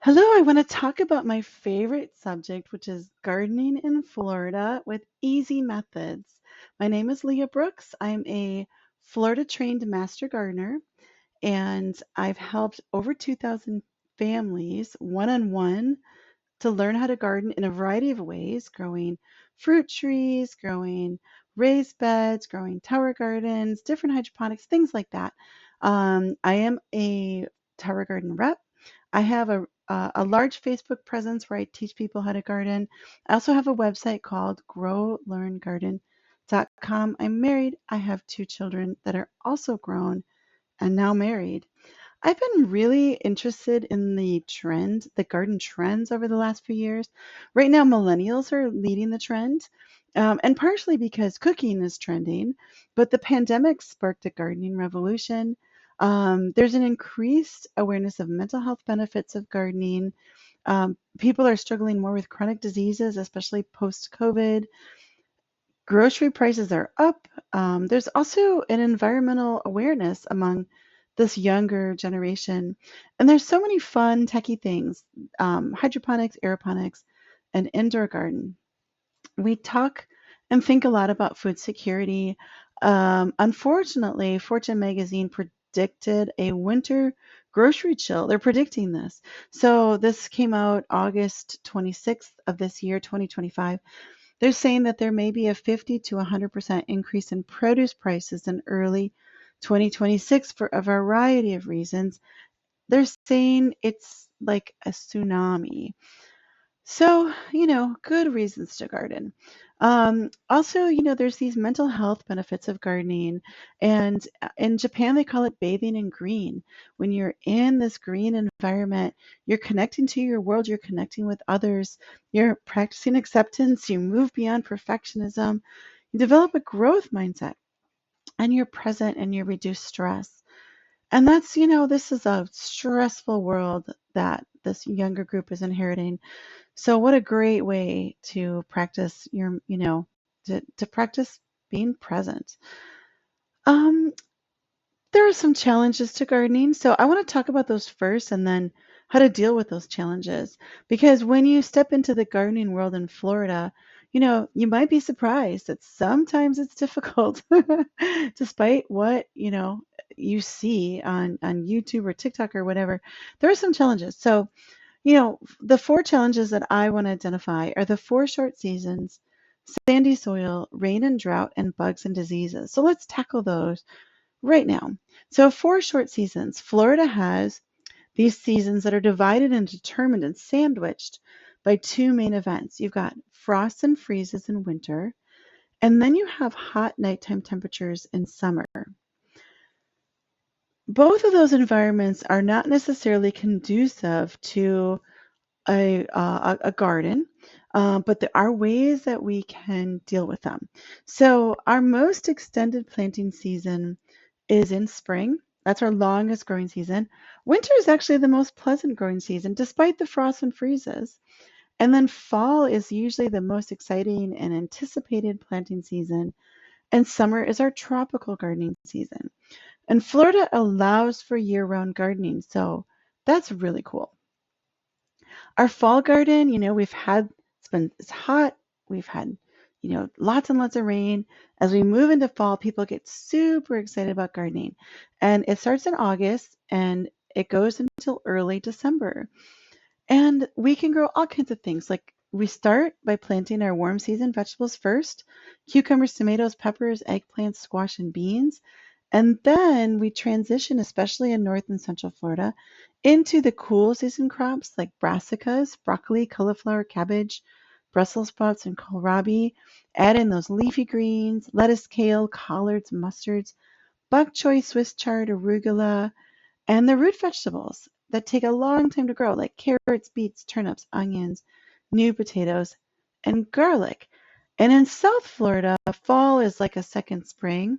Hello, I want to talk about my favorite subject, which is gardening in Florida with easy methods. My name is Leah Brooks. I'm a Florida trained master gardener, and I've helped over 2,000 families one on one to learn how to garden in a variety of ways, growing fruit trees, growing raised beds, growing tower gardens, different hydroponics, things like that. I am a tower garden rep. I have a large Facebook presence where I teach people how to garden. I also have a website called growlearngarden.com. I'm married. I have two children that are also grown and now married. I've been really interested in the garden trends over the last few years. Right now, millennials are leading the trend, and partially because cooking is trending, but the pandemic sparked a gardening revolution. There's an increased awareness of mental health benefits of gardening. People are struggling more with chronic diseases, especially post-COVID. Grocery prices are up. There's also an environmental awareness among this younger generation. And there's so many fun, techie things, hydroponics, aeroponics, and indoor garden. We talk and think a lot about food security. Unfortunately, Fortune magazine predicted a winter grocery chill. They're predicting this. So this came out August 26th of this year, 2025. They're saying that there may be a 50 to 100% increase in produce prices in early 2026 for a variety of reasons. They're saying it's like a tsunami. So, good reasons to garden. Also, there's these mental health benefits of gardening. And in Japan, they call it bathing in green. When you're in this green environment, you're connecting to your world, you're connecting with others, you're practicing acceptance, you move beyond perfectionism, you develop a growth mindset, and you're present and you reduce stress. And that's, this is a stressful world that this younger group is inheriting. So what a great way to practice to practice being present. Um, there are some challenges to gardening, so I want to talk about those first and then how to deal with those challenges. Because when you step into the gardening world in Florida, you might be surprised that sometimes it's difficult, despite what, you see on YouTube or TikTok or whatever. There are some challenges. So the four challenges that I want to identify are the four short seasons, sandy soil, rain and drought, and bugs and diseases. So let's tackle those right now. So, four short seasons. Florida has these seasons that are divided and determined and sandwiched by two main events. You've got frosts and freezes in winter, and then you have hot nighttime temperatures in summer. Both of those environments are not necessarily conducive to a garden, but there are ways that we can deal with them. So our most extended planting season is in spring. That's our longest growing season. Winter is actually the most pleasant growing season, despite the frosts and freezes. And then fall is usually the most exciting and anticipated planting season. And summer is our tropical gardening season. And Florida allows for year-round gardening, so that's really cool. Our fall garden, it's hot. We've had, lots and lots of rain. As we move into fall, people get super excited about gardening. And it starts in August and it goes until early December. And we can grow all kinds of things. Like we start by planting our warm season vegetables first, cucumbers, tomatoes, peppers, eggplants, squash, and beans. And then we transition, especially in North and Central Florida, into the cool season crops like brassicas, broccoli, cauliflower, cabbage, Brussels sprouts, and kohlrabi. Add in those leafy greens, lettuce, kale, collards, mustards, bok choy, Swiss chard, arugula, and the root vegetables that take a long time to grow, like carrots, beets, turnips, onions, new potatoes, and garlic. And in South Florida, fall is like a second spring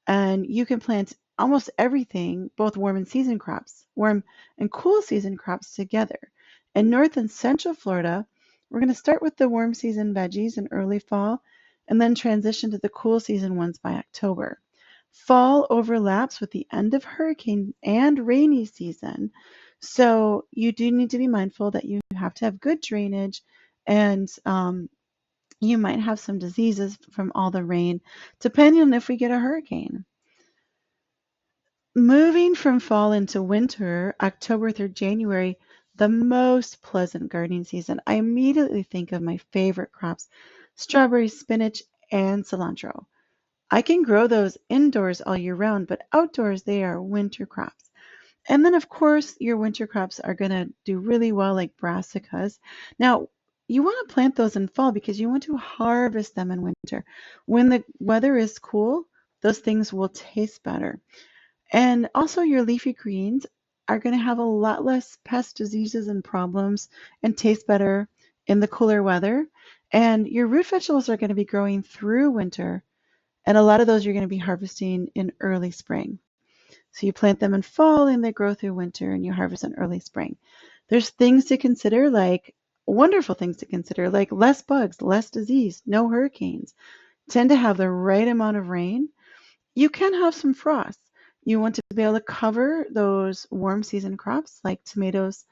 and you can plant almost everything, both warm and cool season crops together. In North and Central Florida, we're going to start with the warm season veggies in early fall and then transition to the cool season ones by October. Fall overlaps with the end of hurricane and rainy season. So you do need to be mindful that you have to have good drainage, and you might have some diseases from all the rain, depending on if we get a hurricane. Moving from fall into winter, October through January, the most pleasant gardening season, I immediately think of my favorite crops, strawberries, spinach, and cilantro. I can grow those indoors all year round, but outdoors they are winter crops. And then, of course, your winter crops are going to do really well, like brassicas. Now, you want to plant those in fall because you want to harvest them in winter. When the weather is cool, those things will taste better. And also, your leafy greens are going to have a lot less pest diseases and problems and taste better in the cooler weather. And your root vegetables are going to be growing through winter. And a lot of those you're going to be harvesting in early spring. So you plant them in fall and they grow through winter and you harvest in early spring. There's things to consider, like wonderful things to consider, like less bugs, less disease, no hurricanes, tend to have the right amount of rain. You can have some frost. You want to be able to cover those warm season crops like tomatoes.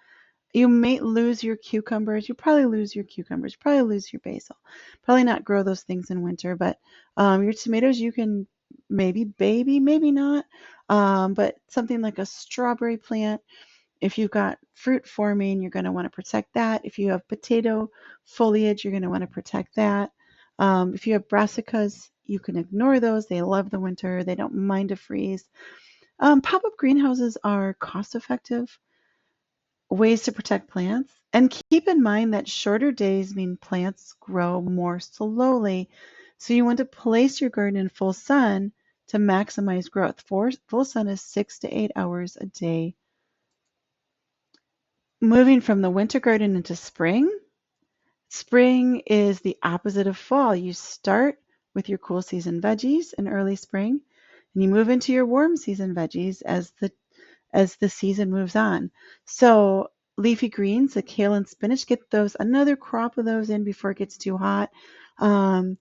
You may lose your cucumbers. You probably lose your cucumbers. Probably lose your basil. Probably not grow those things in winter, but your tomatoes you can maybe baby, maybe not. But something like a strawberry plant, if you've got fruit forming, you're going to want to protect that. If you have potato foliage, you're going to want to protect that. If you have brassicas, you can ignore those. They love the winter. They don't mind a freeze. Pop-up greenhouses are cost-effective ways to protect plants. And keep in mind that shorter days mean plants grow more slowly. So you want to place your garden in full sun to maximize growth. Full sun is 6 to 8 hours a day. Moving from the winter garden into spring, spring is the opposite of fall. You start with your cool season veggies in early spring, and you move into your warm season veggies as the season moves on. So leafy greens, like kale and spinach, get those another crop of those in before it gets too hot. Um,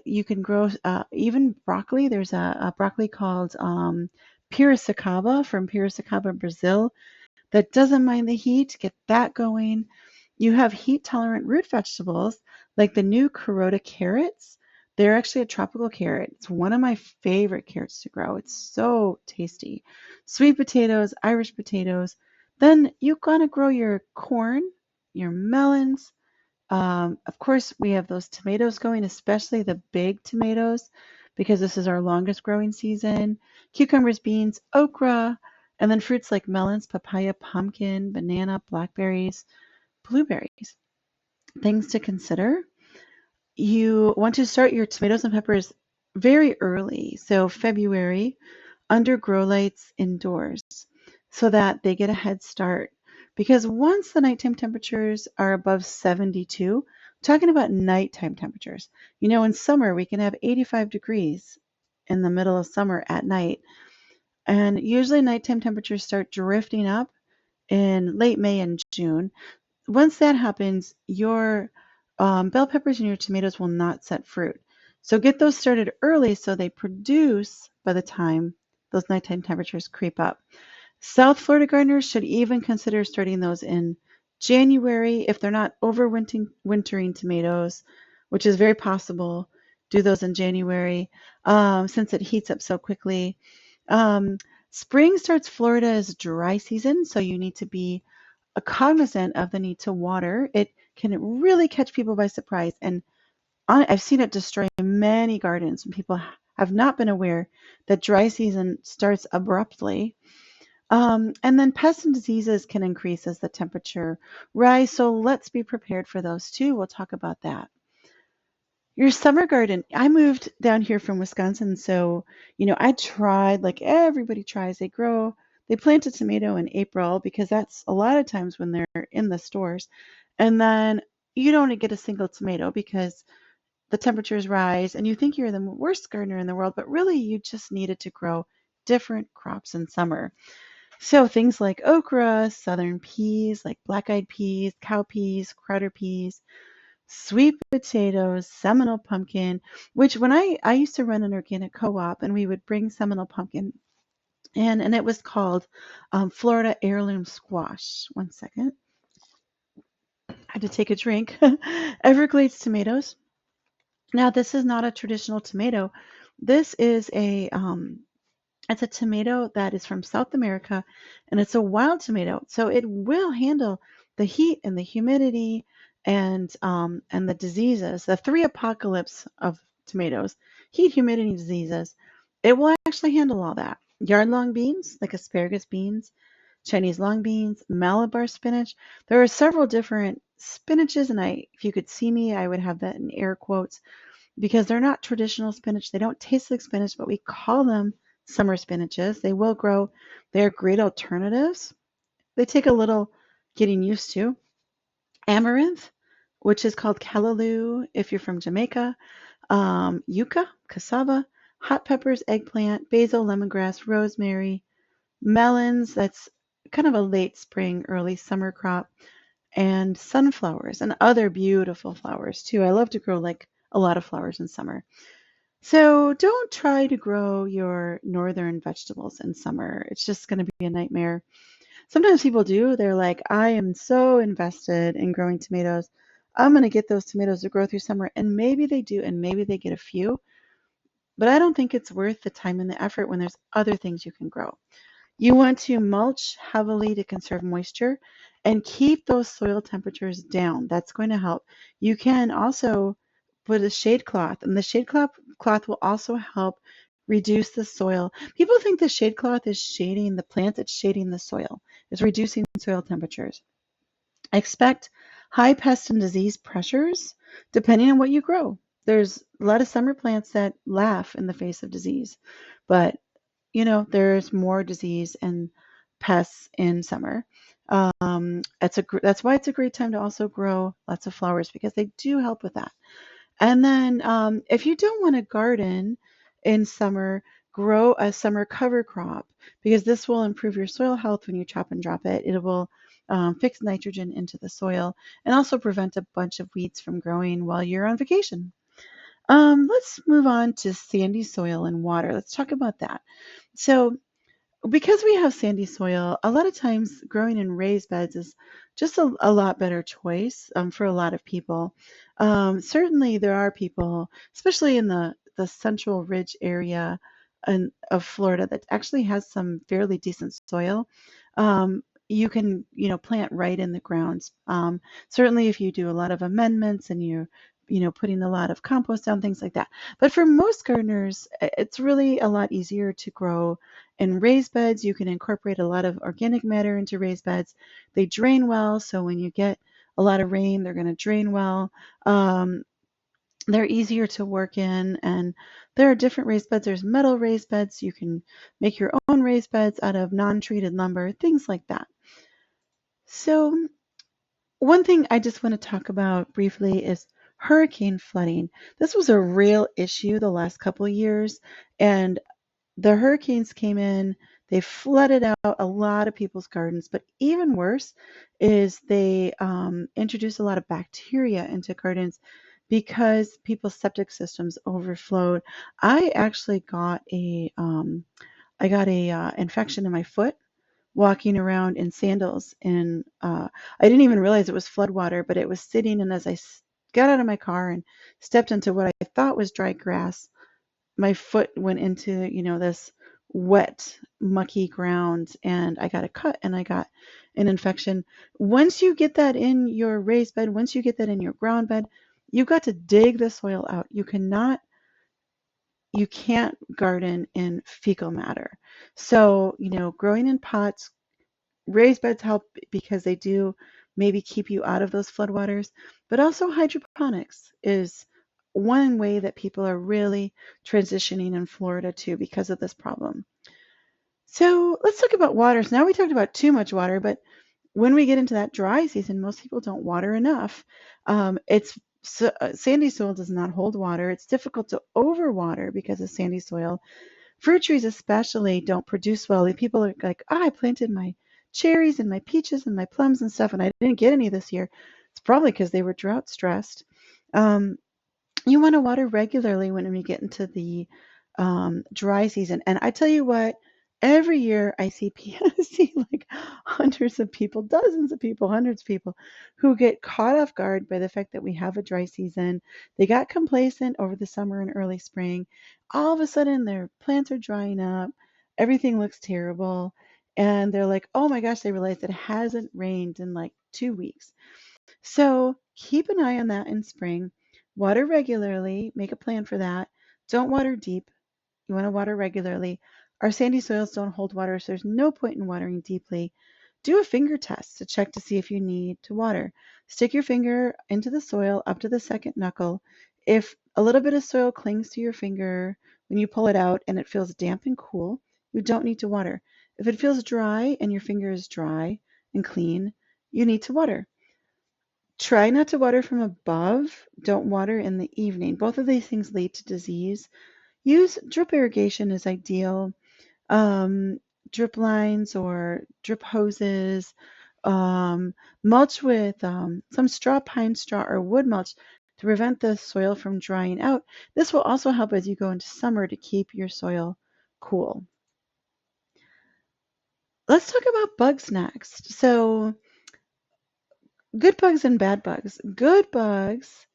you can grow even broccoli. There's a broccoli called Piracicaba from Piracicaba, Brazil, that doesn't mind the heat. Get that going. You have heat tolerant root vegetables like the new Carota carrots. They're actually a tropical carrot. It's one of my favorite carrots to grow. It's so tasty. Sweet potatoes, Irish potatoes. Then you're going to grow your corn, your melons. Of course, we have those tomatoes going, especially the big tomatoes, because this is our longest growing season. Cucumbers, beans, okra, and then fruits like melons, papaya, pumpkin, banana, blackberries, blueberries. Things to consider. You want to start your tomatoes and peppers very early, so February, under grow lights indoors, so that they get a head start. Because once the nighttime temperatures are above 72, talking about nighttime temperatures, in summer we can have 85 degrees in the middle of summer at night. And usually nighttime temperatures start drifting up in late May and June. Once that happens, your bell peppers and your tomatoes will not set fruit. So get those started early so they produce by the time those nighttime temperatures creep up. South Florida gardeners should even consider starting those in January if they're not overwintering tomatoes, which is very possible. Do those in January since it heats up so quickly. Um, Spring starts Florida as dry season, so you need to be cognizant of the need to water. It can really catch people by surprise, and I've seen it destroy many gardens when people have not been aware that dry season starts abruptly. And then pests and diseases can increase as the temperature rise, so let's be prepared for those too. We'll talk about that. Your summer garden. I moved down here from Wisconsin, so I tried like everybody tries. They plant a tomato in April because that's a lot of times when they're in the stores. And then you don't get a single tomato because the temperatures rise and you think you're the worst gardener in the world, but really you just needed to grow different crops in summer. So things like okra, southern peas, like black-eyed peas, cowpeas, crowder peas, sweet potatoes, Seminole pumpkin, which when I used to run an organic co-op and we would bring Seminole pumpkin and it was called Florida Heirloom Squash. One second, I had to take a drink. Everglades tomatoes. Now, this is not a traditional tomato. This is it's a tomato that is from South America, and it's a wild tomato, so it will handle the heat and the humidity and the diseases, the three apocalypse of tomatoes: heat, humidity, diseases. It will actually handle all that. Yard long beans, like asparagus beans, Chinese long beans, Malabar spinach. There are several different spinaches, and if you could see me, I would have that in air quotes because they're not traditional spinach. They don't taste like spinach, but we call them summer spinaches. They will grow. They're great alternatives. They take a little getting used to. Amaranth, which is called callaloo if you're from Jamaica, yucca, cassava, hot peppers, eggplant, basil, lemongrass, rosemary, melons. That's kind of a late spring, early summer crop, and sunflowers and other beautiful flowers too. I love to grow like a lot of flowers in summer. So don't try to grow your northern vegetables in summer. It's just going to be a nightmare. Sometimes people do. They're like, I am so invested in growing tomatoes. I'm going to get those tomatoes to grow through summer. And maybe they do, and maybe they get a few. But I don't think it's worth the time and the effort when there's other things you can grow. You want to mulch heavily to conserve moisture and keep those soil temperatures down. That's going to help. You can also put a shade cloth, and the cloth will also help reduce the soil. People think the shade cloth is shading the plants, it's shading the soil. It's reducing soil temperatures. Expect high pest and disease pressures depending on what you grow. There's a lot of summer plants that laugh in the face of disease, but there's more disease and pests in summer. That's why it's a great time to also grow lots of flowers because they do help with that. And then if you don't want to garden in summer, grow a summer cover crop because this will improve your soil health when you chop and drop it. It will fix nitrogen into the soil and also prevent a bunch of weeds from growing while you're on vacation. Let's move on to sandy soil and water. Let's talk about that. So because we have sandy soil, a lot of times growing in raised beds is just a lot better choice for a lot of people. Certainly, there are people, especially in the central ridge area of Florida, that actually has some fairly decent soil. You can, plant right in the ground. Certainly, if you do a lot of amendments and you're putting a lot of compost down, things like that. But for most gardeners, it's really a lot easier to grow in raised beds. You can incorporate a lot of organic matter into raised beds. They drain well, so when you get a lot of rain, they're going to drain well. They're easier to work in, and there are different raised beds. There's metal raised beds. You can make your own raised beds out of non-treated lumber, things like that. So one thing I just want to talk about briefly is hurricane flooding. This was a real issue the last couple of years, and the hurricanes came in, they flooded out a lot of people's gardens, but even worse is they introduced a lot of bacteria into gardens because people's septic systems overflowed. I actually got a infection in my foot walking around in sandals, and I didn't even realize it was flood water, but it was sitting, and as I got out of my car and stepped into what I thought was dry grass, my foot went into, this wet, mucky ground, and I got a cut and I got an infection. Once you get that in your raised bed, once you get that in your ground bed, you've got to dig the soil out. You can't garden in fecal matter. So, growing in pots, raised beds help because they do maybe keep you out of those floodwaters, but also hydroponics is one way that people are really transitioning in Florida too because of this problem. So let's talk about waters. Now we talked about too much water, but when we get into that dry season, most people don't water enough. Sandy soil does not hold water. It's difficult to overwater because of sandy soil. Fruit trees especially don't produce well. People are like, I planted my cherries and my peaches and my plums and stuff, and I didn't get any this year. It's probably because they were drought stressed. Um, you want to water regularly when we get into the dry season. And I tell you what, Every year I see see like hundreds of people, dozens of people, hundreds of people who get caught off guard by the fact that we have a dry season. They got complacent over the summer and early spring. All of a sudden their plants are drying up. Everything looks terrible. And they're like, oh my gosh, they realize it hasn't rained in like 2 weeks. So keep an eye on that in spring. Water regularly, make a plan for that. Don't water deep. You want to water regularly. Our sandy soils don't hold water, so there's no point in watering deeply. Do a finger test to check to see if you need to water. Stick your finger into the soil up to the second knuckle. If a little bit of soil clings to your finger when you pull it out and it feels damp and cool, you don't need to water. If it feels dry and your finger is dry and clean, you need to water. Try not to water from above. Don't water in the evening. Both of these things lead to disease. Use drip irrigation is ideal. Um, Drip lines or drip hoses. Um, Mulch with some straw, pine straw, or wood mulch to prevent the soil from drying out. This will also help as you go into summer to keep your soil cool. Let's talk about bugs next. So, good bugs and bad bugs. Good bugs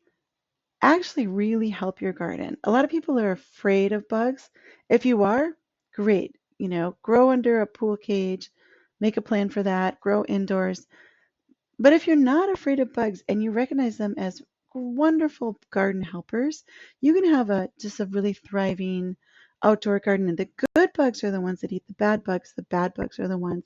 actually really help your garden. A lot of people are afraid of bugs. If you are, great. Grow under a pool cage, make a plan for that, grow indoors. But if you're not afraid of bugs and you recognize them as wonderful garden helpers, you can have just a really thriving outdoor garden. And the good bugs are the ones that eat the bad bugs. The bad bugs are the ones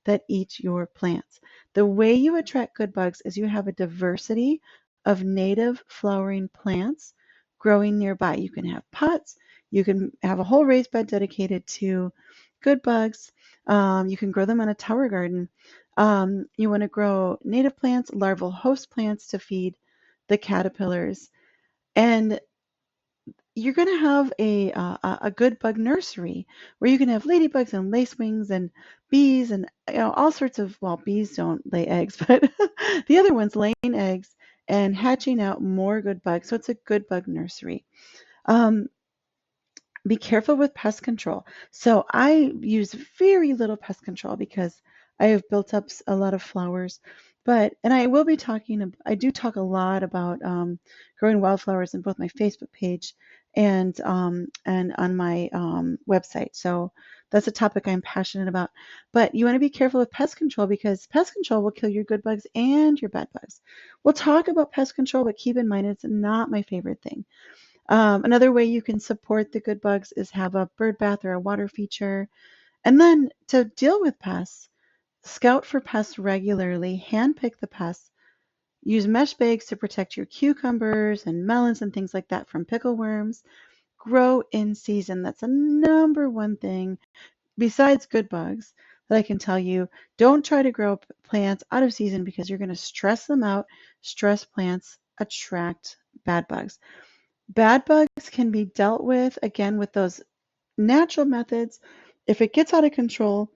that eat your plants. The way you attract good bugs is you have a diversity of native flowering plants growing nearby. You can have pots. You can have a whole raised bed dedicated to good bugs. You can grow them on a tower garden. You want to grow native plants, larval host plants to feed the caterpillars. And you're going to have a good bug nursery where you can have ladybugs and lacewings and bees and all sorts of, well, bees don't lay eggs, but the other ones laying eggs and hatching out more good bugs. So it's a good bug nursery. Um, be careful with pest control. So I use very little pest control because I have built up a lot of flowers. And I will be talking, I do talk a lot about growing wildflowers in both my Facebook page and on my website. So that's a topic I'm passionate about. But you want to be careful with pest control because pest control will kill your good bugs and your bad bugs. We'll talk about pest control, but keep in mind it's not my favorite thing. Another way you can support the good bugs is have a bird bath or a water feature. And then to deal with pests, scout for pests regularly, handpick the pests, use mesh bags to protect your cucumbers and melons and things like that from pickle worms. Grow in season. That's a number one thing besides good bugs that I can tell you. Don't try to grow plants out of season because you're going to stress them out. Stress plants attract bad bugs. Bad bugs can be dealt with, again, with those natural methods. If it gets out of control,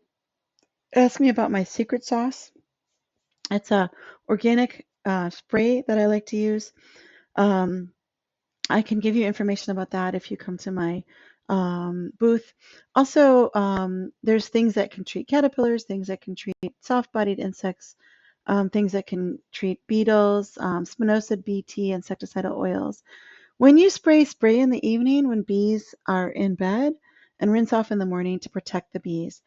ask me about my secret sauce. It's a organic spray that I like to use. Um, I can give you information about that if you come to my booth. Also, there's things that can treat caterpillars, things that can treat soft-bodied insects, things that can treat beetles, spinosad, BT, insecticidal oils. When you spray, spray in the evening when bees are in bed and rinse off in the morning to protect the bees.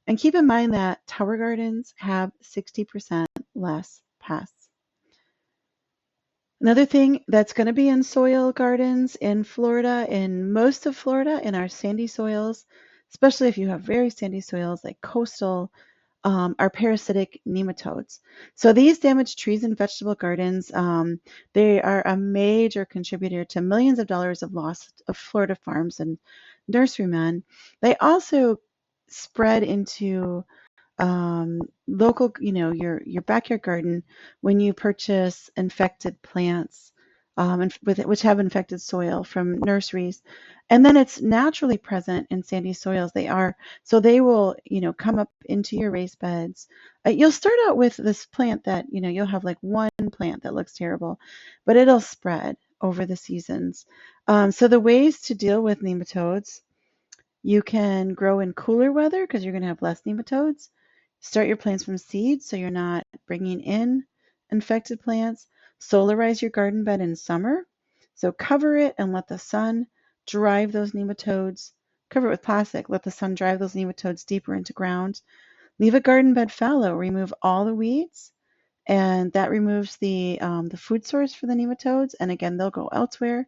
And keep in mind that tower gardens have 60% less pests. Another thing that's going to be in soil gardens in Florida, in most of Florida, in our sandy soils, especially if you have very sandy soils like coastal, are parasitic nematodes. So these damage trees and vegetable gardens. They are a major contributor to millions of dollars of loss of Florida farms and nurserymen. They also spread into local, your backyard garden when you purchase infected plants which have infected soil from nurseries, and then it's naturally present in sandy soils. They will, come up into your raised beds. You'll start out with this plant that, you'll have like one plant that looks terrible, but it'll spread over the seasons. So the ways to deal with nematodes: You can grow in cooler weather because you're going to have less nematodes. Start your plants from seeds so you're not bringing in infected plants. Solarize your garden bed in summer. So cover it and let the sun drive those nematodes. Cover it with plastic. Let the sun drive those nematodes deeper into ground. Leave a garden bed fallow. Remove all the weeds, and that removes the food source for the nematodes. And again, they'll go elsewhere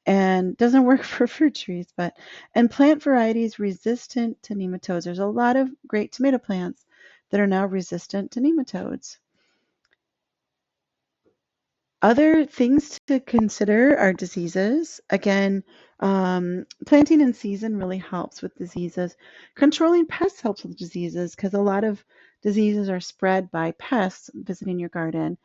and doesn't work for fruit trees, but and plant varieties resistant to nematodes. There's a lot of great tomato plants that are now resistant to nematodes. Other things to consider are diseases. Again, planting in season really helps with diseases. Controlling pests helps with diseases because a lot of diseases are spread by pests visiting your garden.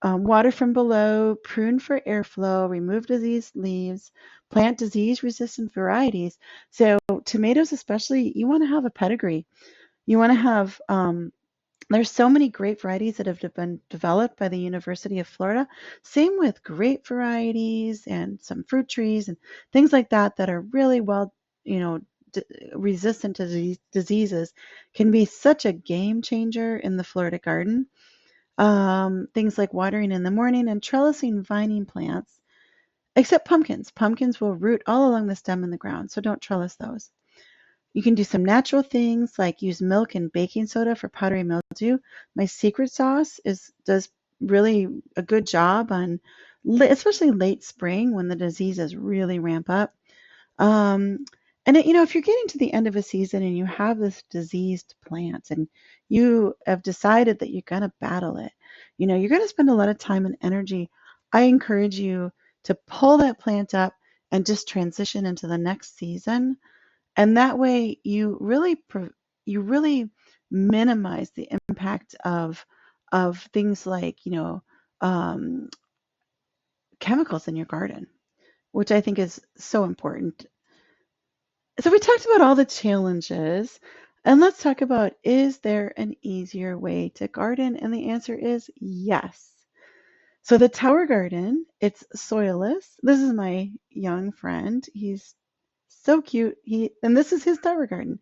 Water from below, prune for airflow, remove diseased leaves, plant disease-resistant varieties. So tomatoes especially, you want to have a pedigree. You want to have, there's so many great varieties that have been developed by the University of Florida. Same with grape varieties and some fruit trees and things like that that are really well, you know, resistant to diseases can be such a game changer in the Florida garden. Things like watering in the morning and trellising vining plants, except pumpkins. Pumpkins will root all along the stem in the ground, so don't trellis those. You can do some natural things like use milk and baking soda for powdery mildew. My secret sauce does really a good job on, especially late spring when the diseases really ramp up. Um, and if you're getting to the end of a season and you have this diseased plant and you have decided that you're going to battle it, you're going to spend a lot of time and energy. I encourage you to pull that plant up and just transition into the next season. And that way you really minimize the impact of things like, um, chemicals in your garden, which I think is so important. So we talked about all the challenges, and let's talk about, is there an easier way to garden? And the answer is yes. So the tower garden, it's soilless. This is my young friend. He's so cute. And this is his tower garden.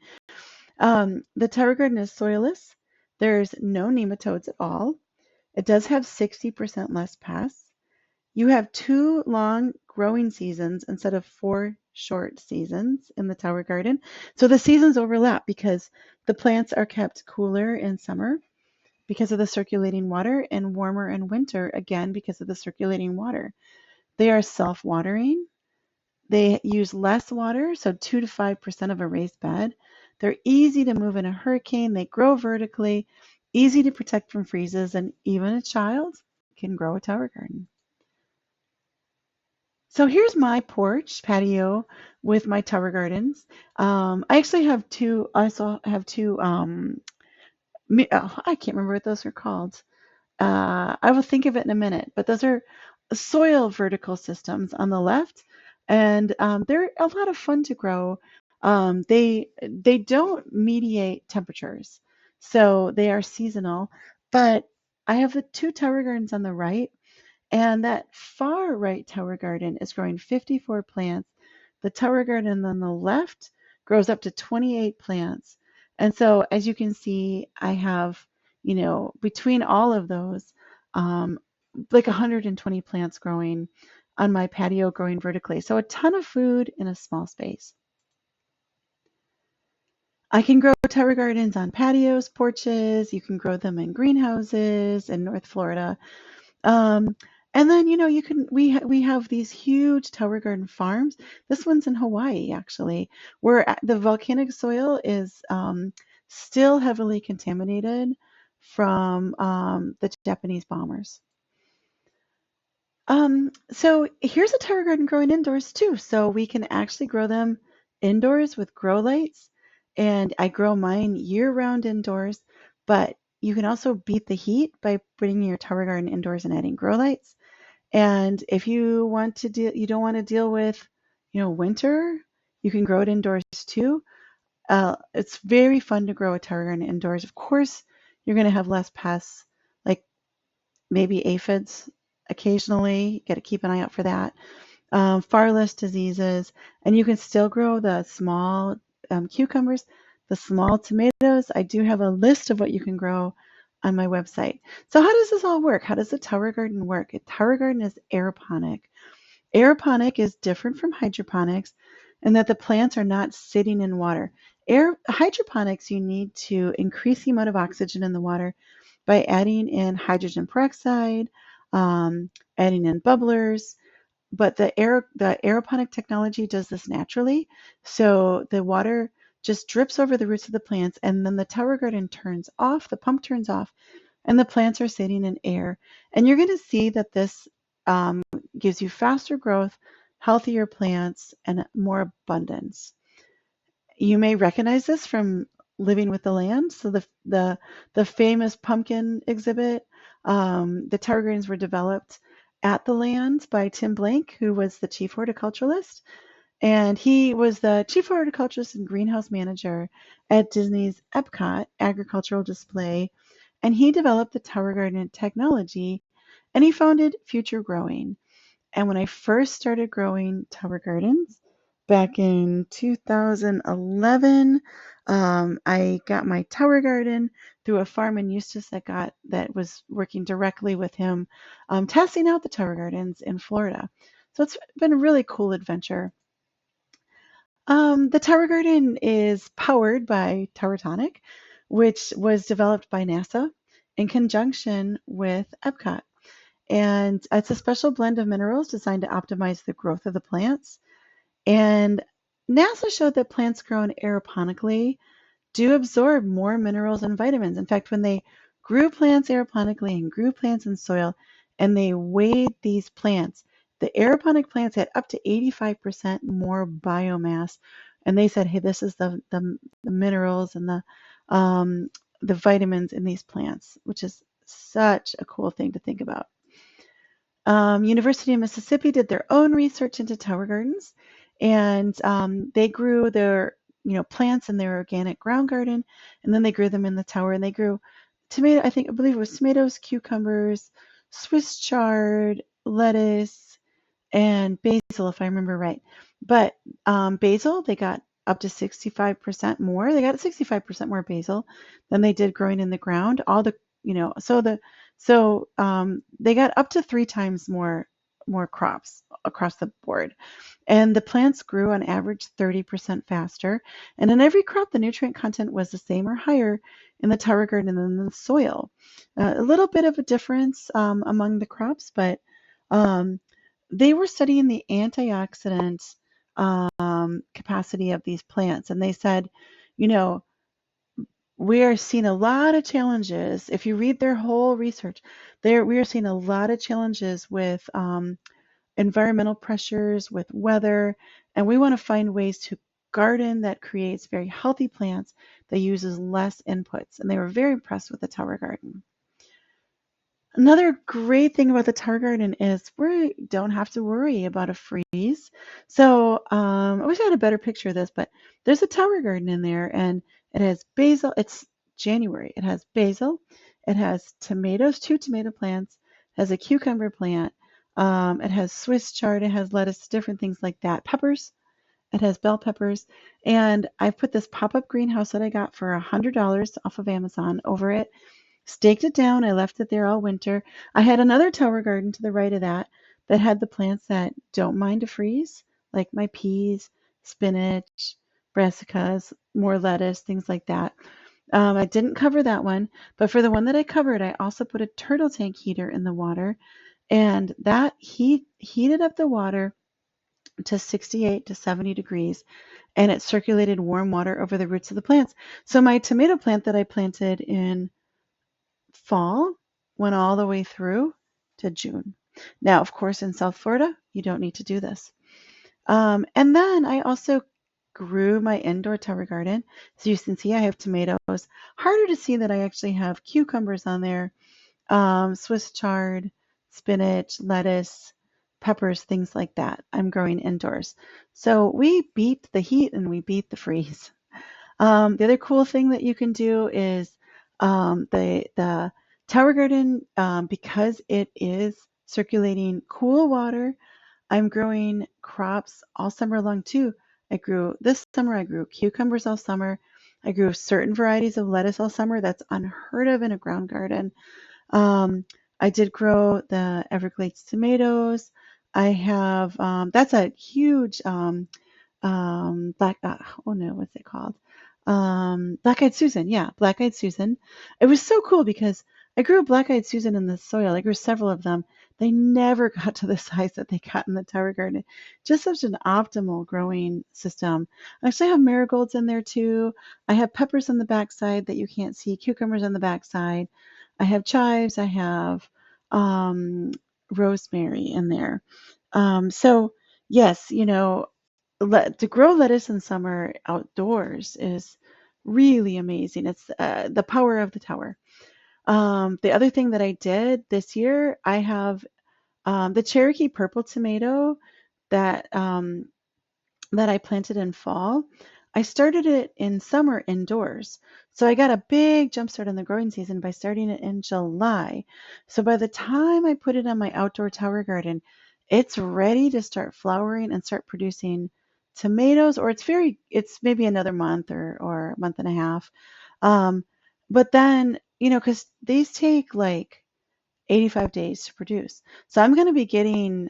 The tower garden is soilless. There's no nematodes at all. It does have 60% less pests. You have 2 long growing seasons instead of 4 short seasons in the tower garden. So the seasons overlap because the plants are kept cooler in summer because of the circulating water and warmer in winter, again, because of the circulating water. They are self-watering. They use less water, so 2 to 5% of a raised bed. They're easy to move in a hurricane. They grow vertically, easy to protect from freezes, and even a child can grow a tower garden. So here's my porch patio with my tower gardens. I actually have two. I also have two. I can't remember what those are called. I will think of it in a minute. But those are soil vertical systems on the left, and they're a lot of fun to grow. They don't mediate temperatures, so they are seasonal. But I have the two tower gardens on the right. And that far right tower garden is growing 54 plants. The tower garden on the left grows up to 28 plants. And so, as you can see, I have, between all of those, um, like 120 plants growing on my patio, growing vertically. So, a ton of food in a small space. I can grow tower gardens on patios, porches. You can grow them in greenhouses in North Florida. Um, and then, you can we have these huge tower garden farms. This one's in Hawaii, actually, where the volcanic soil is still heavily contaminated from the Japanese bombers. So here's a tower garden growing indoors too. So we can actually grow them indoors with grow lights. And I grow mine year round indoors, but you can also beat the heat by bringing your tower garden indoors and adding grow lights. And if you want to you don't want to deal with, winter, you can grow it indoors too. It's very fun to grow a tower garden indoors. Of course, you're going to have less pests, like maybe aphids occasionally. You got to keep an eye out for that. Far less diseases, and you can still grow the small cucumbers, the small tomatoes. I do have a list of what you can grow on my website. So how does this all work? How does the tower garden work? A tower garden is aeroponic. Aeroponic is different from hydroponics in that the plants are not sitting in water. Hydroponics, you need to increase the amount of oxygen in the water by adding in hydrogen peroxide, um, adding in bubblers. But the aeroponic technology does this naturally. So the water just drips over the roots of the plants, and then the tower garden turns off, the pump turns off, and the plants are sitting in air. And you're going to see that this gives you faster growth, healthier plants, and more abundance. You may recognize this from Living with the Land. So the famous pumpkin exhibit, the tower gardens were developed at the land by Tim Blank, who was the chief horticulturalist. And he was the chief horticulturalist and greenhouse manager at Disney's Epcot agricultural display. And he developed the tower garden technology, and he founded Future Growing. And when I first started growing tower gardens back in 2011, I got my tower garden through a farm in Eustis that was working directly with him, testing out the tower gardens in Florida. So it's been a really cool adventure. The tower garden is powered by Towertonic, which was developed by NASA in conjunction with Epcot. And it's a special blend of minerals designed to optimize the growth of the plants. And NASA showed that plants grown aeroponically do absorb more minerals and vitamins. In fact, when they grew plants aeroponically and grew plants in soil, and they weighed these plants, the aeroponic plants had up to 85% more biomass. And they said, hey, this is the minerals and the vitamins in these plants, which is such a cool thing to think about. University of Mississippi did their own research into tower gardens, and they grew their plants in their organic ground garden, and then they grew them in the tower, and they grew I believe it was tomatoes, cucumbers, Swiss chard, lettuce, and basil, if I remember right. But basil, they got up to 65% more. They got 65% more basil than they did growing in the ground. All the, they got up to 3 times more crops across the board. And the plants grew on average 30% faster. And in every crop, the nutrient content was the same or higher in the tower garden than in the soil. A little bit of a difference among the crops, but um, they were studying the antioxidant capacity of these plants. And they said, you know, we are seeing a lot of challenges. If you read their whole research, we are seeing a lot of challenges with environmental pressures, with weather, and we want to find ways to garden that creates very healthy plants that uses less inputs. And they were very impressed with the tower garden. Another great thing about the tower garden is we don't have to worry about a freeze. So I wish I had a better picture of this, but there's a tower garden in there, and it has basil. It's January. It has basil. It has tomatoes, 2 tomato plants. It has a cucumber plant. It has Swiss chard. It has lettuce, different things like that. Peppers. It has bell peppers. And I put this pop-up greenhouse that I got for $100 off of Amazon over it. Staked it down. I left it there all winter. I had another tower garden to the right of that had the plants that don't mind a freeze, like my peas, spinach, brassicas, more lettuce, things like that. I didn't cover that one, but for the one that I covered, I also put a turtle tank heater in the water, and that heated up the water to 68 to 70 degrees, and it circulated warm water over the roots of the plants. So my tomato plant that I planted in fall went all the way through to June. Now, of course, in South Florida, you don't need to do this. And then I also grew my indoor tower garden. So you can see I have tomatoes. Harder to see that I actually have cucumbers on there, Swiss chard, spinach, lettuce, peppers, things like that. I'm growing indoors. So we beat the heat and we beat the freeze. The other cool thing that you can do is the tower garden, because it is circulating cool water. I'm growing crops all summer long too. This summer, I grew cucumbers all summer. I grew certain varieties of lettuce all summer. That's unheard of in a ground garden. Um, I did grow the Everglades tomatoes. I have, that's a huge black oh no, what's it called, black-eyed Susan. Yeah, black-eyed Susan. It was so cool because I grew a black-eyed Susan in the soil. I grew several of them. They never got to the size that they got in the tower garden. Just such an optimal growing system. I actually have marigolds in there too. I have peppers on the backside that you can't see, cucumbers on the backside. I have chives. I have um, rosemary in there. So yes, to grow lettuce in summer outdoors is really amazing. It's the power of the tower. The other thing that I did this year, I have the Cherokee purple tomato that that I planted in fall. I started it in summer indoors. So I got a big jump start on the growing season by starting it in July. So by the time I put it on my outdoor tower garden, it's ready to start flowering and start producing tomatoes, or it's maybe another month or a month and a half. Um, but then, because these take like 85 days to produce. So I'm going to be getting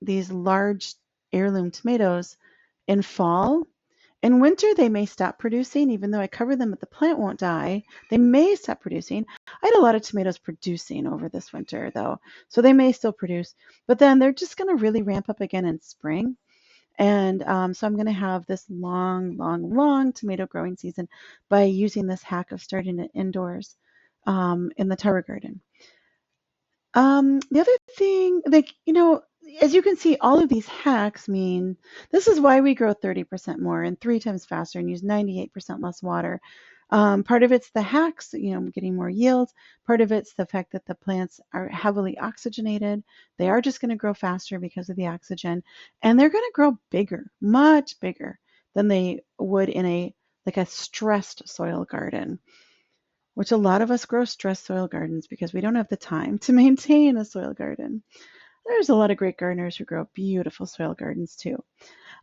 these large heirloom tomatoes in fall. In winter, they may stop producing, even though I cover them, but the plant won't die. They may stop producing. I had a lot of tomatoes producing over this winter, though, so they may still produce, but then they're just going to really ramp up again in spring. And so I'm going to have this long, long, long tomato growing season by using this hack of starting it indoors in the tower garden. The other thing, as you can see, all of these hacks mean this is why we grow 30% more and 3 times faster and use 98% less water. Part of it's the hacks, getting more yield. Part of it's the fact that the plants are heavily oxygenated. They are just going to grow faster because of the oxygen, and they're going to grow bigger, much bigger than they would in a stressed soil garden, which a lot of us grow stress soil gardens because we don't have the time to maintain a soil garden. There's a lot of great gardeners who grow beautiful soil gardens too.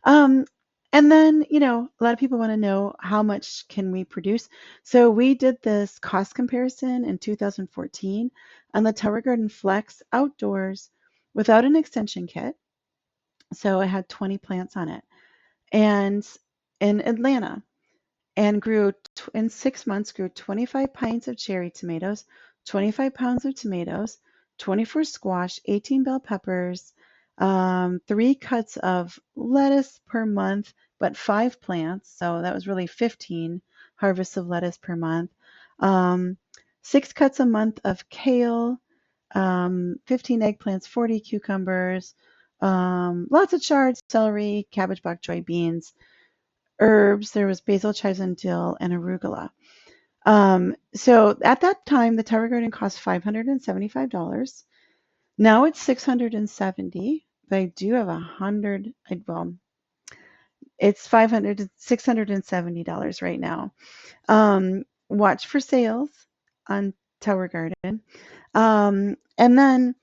Um, and then, a lot of people want to know how much can we produce. So we did this cost comparison in 2014 on the Tower Garden Flex outdoors without an extension kit. So I had 20 plants on it. And in Atlanta, and in 6 months grew 25 pints of cherry tomatoes, 25 pounds of tomatoes, 24 squash, 18 bell peppers, 3 cuts of lettuce per month, but 5 plants, so that was really 15 harvests of lettuce per month. 6 cuts a month of kale, 15 eggplants, 40 cucumbers, lots of chard, celery, cabbage, bok choy, beans, herbs. There was basil, chives, and dill, and arugula. So at that time, the tower garden cost $575. Now it's $670. But I do have 100. Well, it's $670 right now. Watch for sales on Tower Garden. And then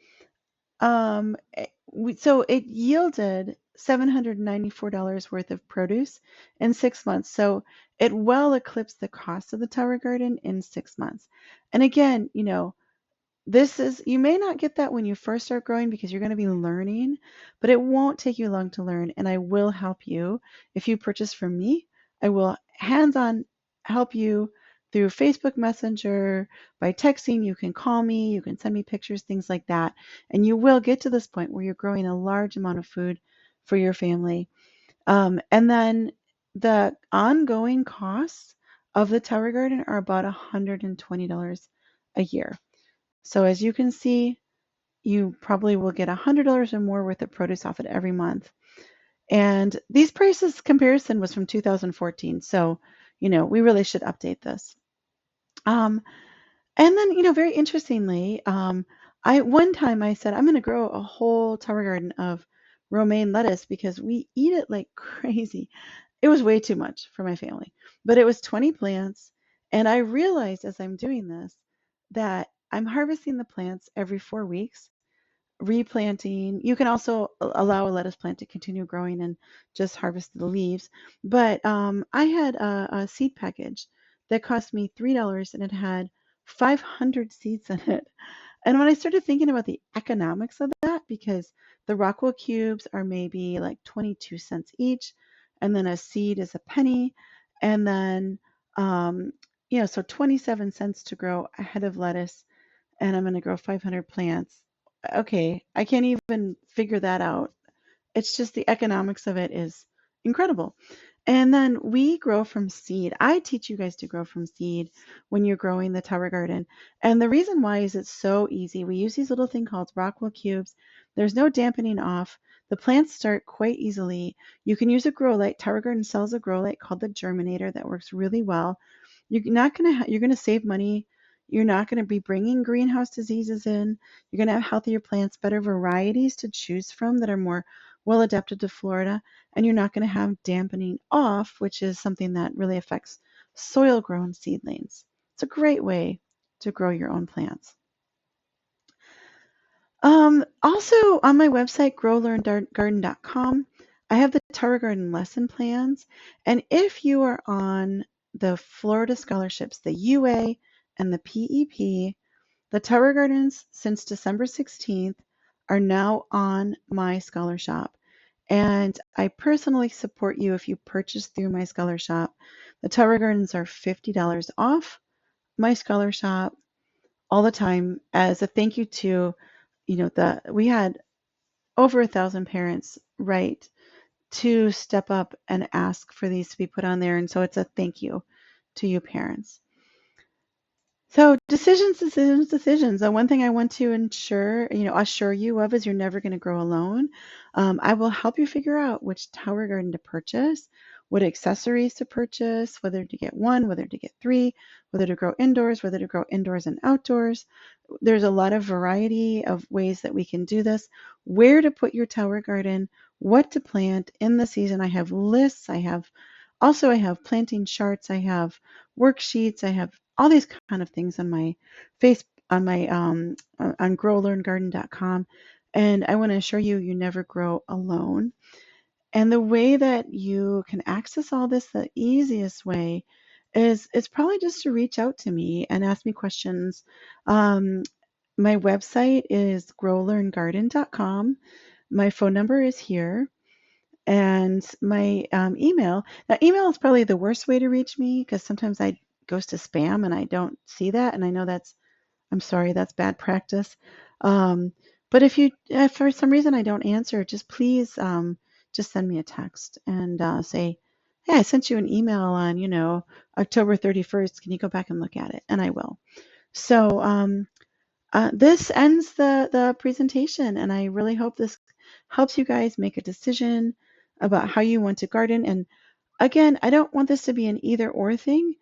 so it yielded $794 worth of produce in 6 months. So it well eclipsed the cost of the Tower Garden in 6 months. And again, you may not get that when you first start growing because you're going to be learning, but it won't take you long to learn. And I will help you. If you purchase from me, I will hands-on help you through Facebook Messenger, by texting. You can call me, you can send me pictures, things like that. And you will get to this point where you're growing a large amount of food for your family. And then the ongoing costs of the Tower Garden are about $120 a year. So as you can see, you probably will get $100 or more worth of produce off it every month. And these prices comparison was from 2014. So, we really should update this. Um, and then, very interestingly, one time I said, I'm going to grow a whole tower garden of romaine lettuce because we eat it like crazy. It was way too much for my family, but it was 20 plants. And I realized as I'm doing this that I'm harvesting the plants every 4 weeks. replanting. You can also allow a lettuce plant to continue growing and just harvest the leaves. But I had a seed package that cost me $3 and it had 500 seeds in it. And when I started thinking about the economics of that, because the Rockwell cubes are maybe like 22 cents each, and then a seed is a penny, and then, um, so 27 cents to grow a head of lettuce, and I'm going to grow 500 plants. Okay, I can't even figure that out. It's just the economics of it is incredible. And then we grow from seed. I teach you guys to grow from seed when you're growing the tower garden. And the reason why is it's so easy. We use these little thing called Rockwell cubes. There's no dampening off. The plants start quite easily. You can use a grow light. Tower garden sells a grow light called the Germinator that works really well. You're gonna save money. You're not going to be bringing greenhouse diseases in. You're going to have healthier plants, better varieties to choose from that are more well adapted to Florida, and you're not going to have dampening off, which is something that really affects soil grown seedlings. It's a great way to grow your own plants. Also on my website, growlearngarden.com, I have the Tower Garden lesson plans. And if you are on the Florida scholarships, the UA and the PEP, the Tower Gardens since December 16th are now on my scholarship. And I personally support you if you purchase through my scholarship. The Tower Gardens are $50 off my scholarship all the time as a thank you to, we had over 1,000 parents write to step up and ask for these to be put on there. And so it's a thank you to you parents. So decisions. And one thing I want to assure you of is you're never going to grow alone. I will help you figure out which tower garden to purchase, what accessories to purchase, whether to get one, whether to get three, whether to grow indoors, whether to grow indoors and outdoors. There's a lot of variety of ways that we can do this. Where to put your tower garden, what to plant in the season. I have lists. I have planting charts. I have worksheets. I have all these kind of things on my face on my on growlearngarden.com, and I want to assure you you never grow alone. And the way that you can access all this, the easiest way is it's probably just to reach out to me and ask me questions. Um, my website is growlearngarden.com. My phone number is here. And my email. Now, email is probably the worst way to reach me because sometimes I goes to spam and I don't see that. And I know I'm sorry, that's bad practice. Um, but if for some reason I don't answer, just please just send me a text and say, hey, I sent you an email on, October 31st. Can you go back and look at it? And I will. So this ends the presentation, and I really hope this helps you guys make a decision about how you want to garden. And again, I don't want this to be an either or thing.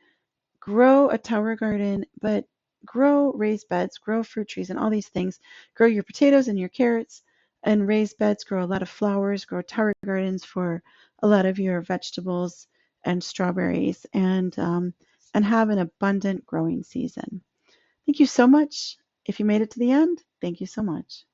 Grow a tower garden, but grow raised beds, grow fruit trees, and all these things. Grow your potatoes and your carrots, and raised beds. Grow a lot of flowers. Grow tower gardens for a lot of your vegetables and strawberries, and have an abundant growing season. Thank you so much. If you made it to the end, thank you so much.